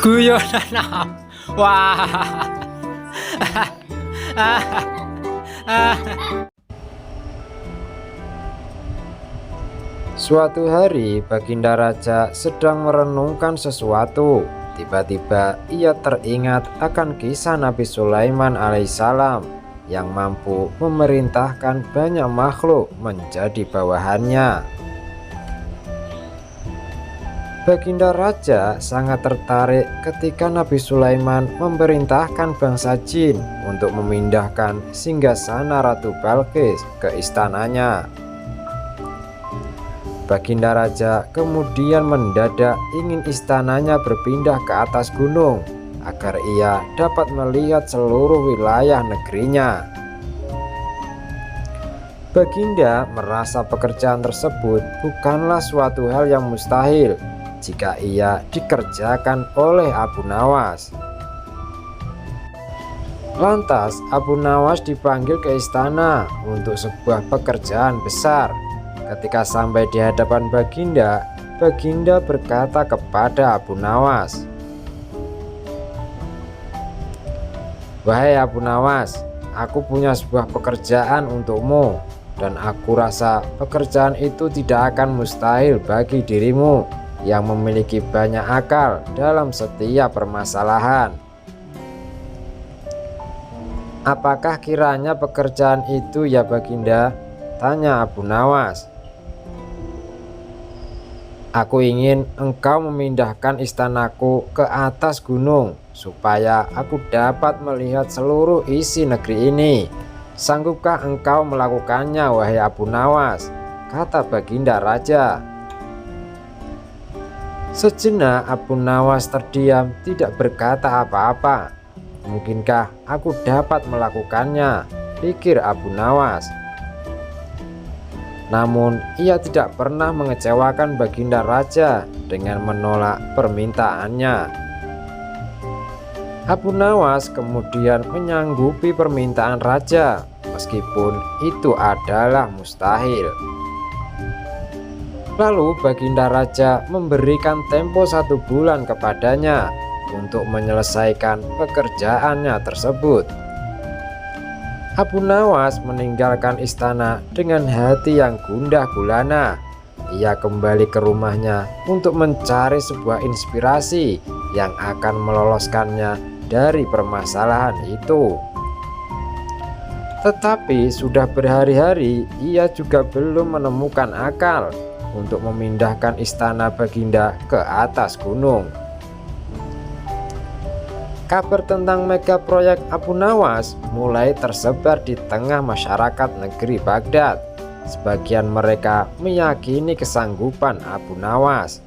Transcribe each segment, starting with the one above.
Guyonan. Wah. Suatu hari, Baginda Raja sedang merenungkan sesuatu. Tiba-tiba ia teringat akan kisah Nabi Sulaiman alaihissalam yang mampu memerintahkan banyak makhluk menjadi bawahannya. Baginda Raja sangat tertarik ketika Nabi Sulaiman memerintahkan bangsa jin untuk memindahkan singgasana Ratu Balqis ke istananya. Baginda Raja kemudian mendadak ingin istananya berpindah ke atas gunung agar ia dapat melihat seluruh wilayah negerinya. Baginda merasa pekerjaan tersebut bukanlah suatu hal yang mustahil jika ia dikerjakan oleh Abu Nawas. Lantas Abu Nawas dipanggil ke istana untuk sebuah pekerjaan besar. Ketika sampai di hadapan Baginda, Baginda berkata kepada Abu Nawas, "Wahai Abu Nawas, aku punya sebuah pekerjaan untukmu, dan aku rasa pekerjaan itu tidak akan mustahil bagi dirimu yang memiliki banyak akal dalam setiap permasalahan." "Apakah kiranya pekerjaan itu ya Baginda?" tanya Abu Nawas. "Aku ingin engkau memindahkan istanaku ke atas gunung supaya aku dapat melihat seluruh isi negeri ini. Sanggupkah engkau melakukannya, wahai Abu Nawas?" kata Baginda Raja. Sejenak Abu Nawas terdiam, tidak berkata apa-apa. "Mungkinkah aku dapat melakukannya?" pikir Abu Nawas. Namun ia tidak pernah mengecewakan Baginda Raja dengan menolak permintaannya. Abu Nawas kemudian menyanggupi permintaan Raja meskipun itu adalah mustahil. Lalu Baginda Raja memberikan tempo 1 bulan kepadanya untuk menyelesaikan pekerjaannya tersebut. Abu Nawas meninggalkan istana dengan hati yang gundah gulana. Ia kembali ke rumahnya untuk mencari sebuah inspirasi yang akan meloloskannya dari permasalahan itu. Tetapi sudah berhari-hari ia juga belum menemukan akal untuk memindahkan istana Baginda ke atas gunung. Kabar tentang mega proyek Abu Nawas mulai tersebar di tengah masyarakat negeri Baghdad. Sebagian mereka meyakini kesanggupan Abu Nawas.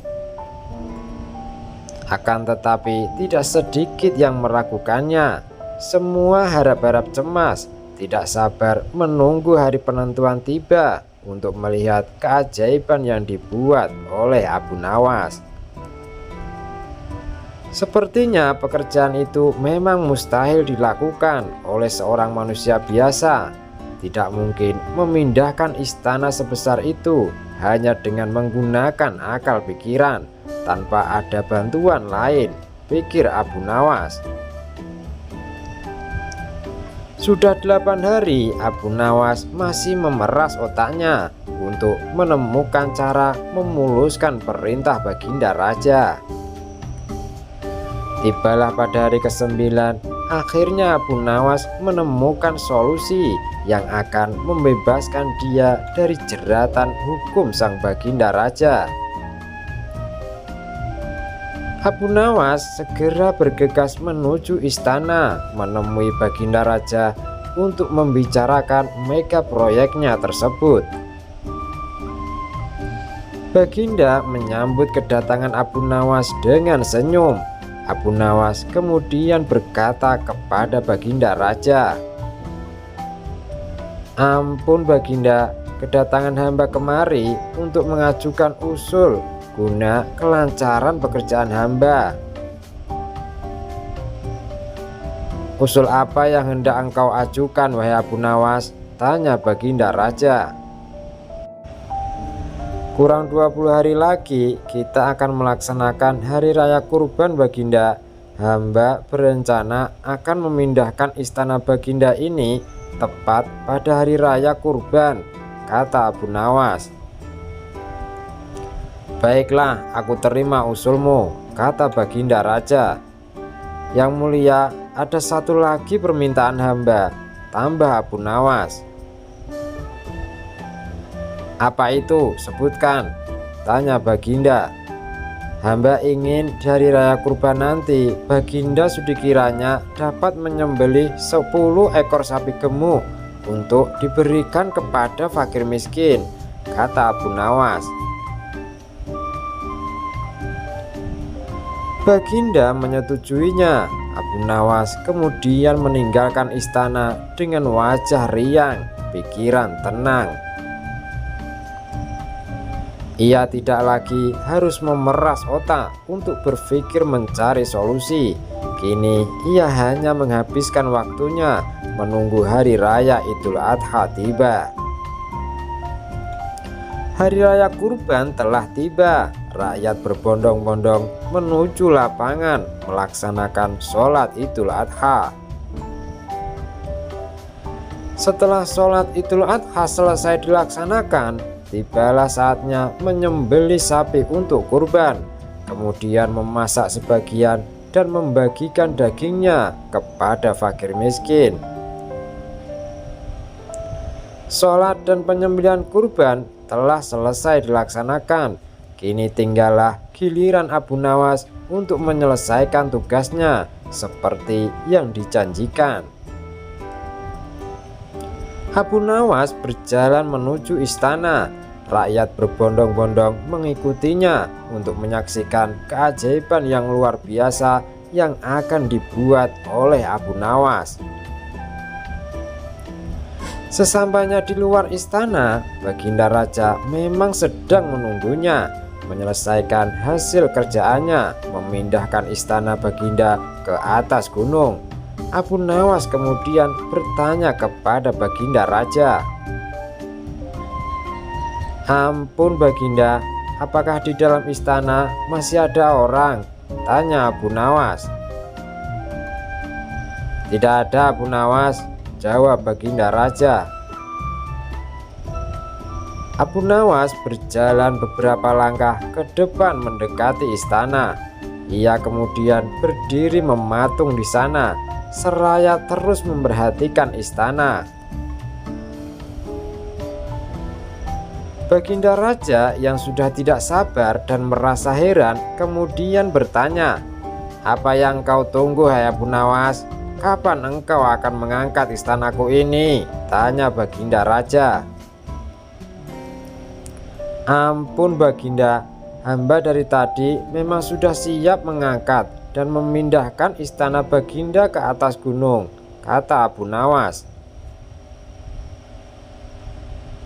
Akan tetapi tidak sedikit yang meragukannya. Semua harap-harap cemas, tidak sabar menunggu hari penentuan tiba untuk melihat keajaiban yang dibuat oleh Abu Nawas. Sepertinya pekerjaan itu memang mustahil dilakukan oleh seorang manusia biasa. Tidak mungkin memindahkan istana sebesar itu hanya dengan menggunakan akal pikiran tanpa ada bantuan lain, pikir Abu Nawas. Sudah 8 hari Abu Nawas masih memeras otaknya untuk menemukan cara memuluskan perintah Baginda Raja. Tibalah pada hari ke-9, akhirnya Abu Nawas menemukan solusi yang akan membebaskan dia dari jeratan hukum sang Baginda Raja. Abu Nawas segera bergegas menuju istana menemui Baginda Raja untuk membicarakan mega proyeknya tersebut. Baginda menyambut kedatangan Abu Nawas dengan senyum. Abu Nawas kemudian berkata kepada Baginda Raja, "Ampun Baginda, kedatangan hamba kemari untuk mengajukan usul guna kelancaran pekerjaan hamba." "Usul apa yang hendak engkau ajukan, wahai Abu Nawas?" tanya Baginda Raja. "Kurang 20 hari lagi kita akan melaksanakan hari raya kurban Baginda. hamba berencana akan memindahkan istana Baginda ini tepat pada hari raya kurban, kata Abu Nawas. Baiklah, aku terima usulmu, kata Baginda Raja. Yang mulia, ada satu lagi permintaan hamba, tambah Abu Nawas. Apa itu? Sebutkan, tanya Baginda. Hamba ingin dari raya kurban nanti Baginda Sudikiranya dapat menyembelih 10 ekor sapi gemuk untuk diberikan kepada fakir miskin, kata Abu Nawas. Baginda menyetujuinya. Abu Nawas kemudian meninggalkan istana dengan wajah riang, pikiran tenang. Ia tidak lagi harus memeras otak untuk berpikir mencari solusi. Kini ia hanya menghabiskan waktunya menunggu hari raya Idul Adha tiba. Hari raya kurban telah tiba. Rakyat berbondong-bondong menuju lapangan melaksanakan sholat Idul Adha. Setelah sholat Idul Adha selesai dilaksanakan, tibalah saatnya menyembelih sapi untuk kurban, kemudian memasak sebagian dan membagikan dagingnya kepada fakir miskin. Sholat dan penyembelihan kurban telah selesai dilaksanakan. Kini tinggallah giliran Abu Nawas untuk menyelesaikan tugasnya seperti yang dijanjikan. Abu Nawas berjalan menuju istana. Rakyat berbondong-bondong mengikutinya untuk menyaksikan keajaiban yang luar biasa yang akan dibuat oleh Abu Nawas. Sesampainya di luar istana, Baginda Raja memang sedang menunggunya, menyelesaikan hasil kerjaannya, memindahkan istana Baginda ke atas gunung. Abu Nawas kemudian bertanya kepada Baginda Raja. Ampun Baginda, apakah di dalam istana masih ada orang? Tanya Abu Nawas. Tidak ada Abu Nawas, jawab Baginda Raja. Abu Nawas berjalan beberapa langkah ke depan mendekati istana. Ia kemudian berdiri mematung di sana, seraya terus memperhatikan istana. Baginda Raja yang sudah tidak sabar dan merasa heran kemudian bertanya, "Apa yang kau tunggu, hai Abu Nawas? Kapan engkau akan mengangkat istanaku ini?" tanya Baginda Raja. Ampun Baginda, hamba dari tadi memang sudah siap mengangkat dan memindahkan istana Baginda ke atas gunung, kata Abu Nawas.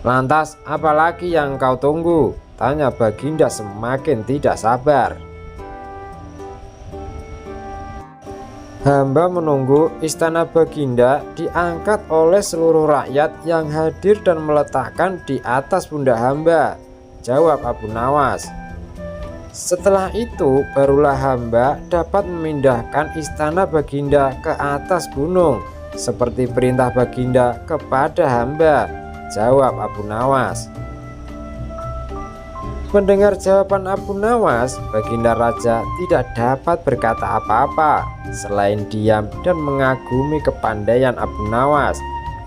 Lantas apalagi yang kau tunggu? Tanya Baginda semakin tidak sabar. Hamba menunggu istana Baginda diangkat oleh seluruh rakyat yang hadir dan meletakkan di atas pundak hamba, jawab Abu Nawas. Setelah itu barulah hamba dapat memindahkan istana Baginda ke atas gunung seperti perintah Baginda kepada hamba, jawab Abu Nawas. Mendengar jawaban Abu Nawas, Baginda Raja tidak dapat berkata apa-apa selain diam dan mengagumi kepandaian Abu Nawas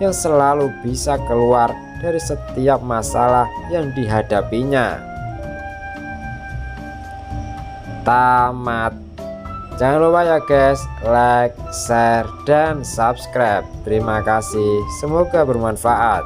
yang selalu bisa keluar dari setiap masalah yang dihadapinya. Tamat. Jangan lupa ya guys, like, share, dan subscribe. Terima kasih, semoga bermanfaat.